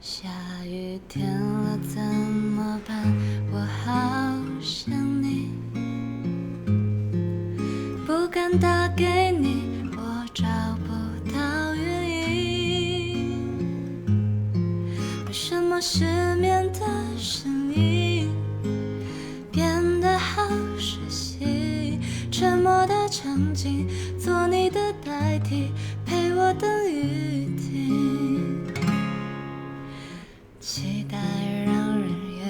下雨天了怎么办？我好想你，不敢打给你，我找不到原因。为什么失眠的声音变得好熟悉？沉默的场景，做你的代替，陪我等雨停。期待让人越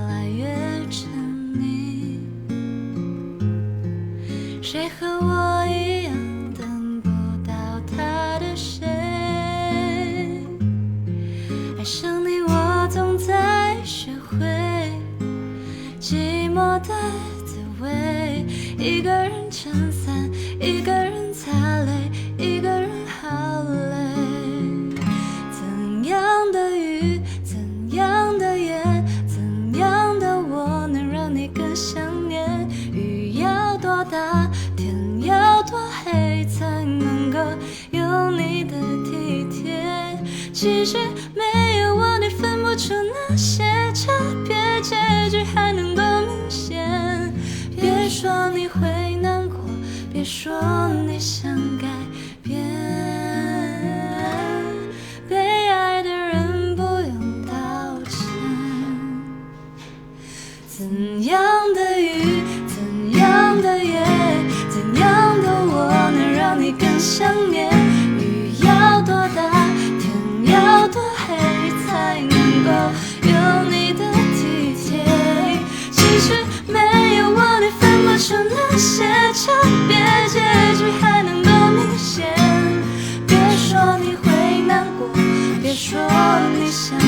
来越沉溺，谁和我一样等不到他的谁？爱上你我总在学会寂寞的滋味，一个人撑伞，一个人擦泪，一个人好累。怎样的雨，怎样的夜，怎样的我能让你更想念？雨要多大，天要多黑，才能够有你的体贴？其实没有我你分不出那些差别，结局还能多明显。别说你会难过，别说你想改变，被爱的人不用道歉。怎样的雨，怎样的夜，怎样的我能让你更想念？雨要多大，天要多黑，才能够有你的体贴？其实没有我你分不出那些差别，结局还能多明显。别说你会难过，别说你想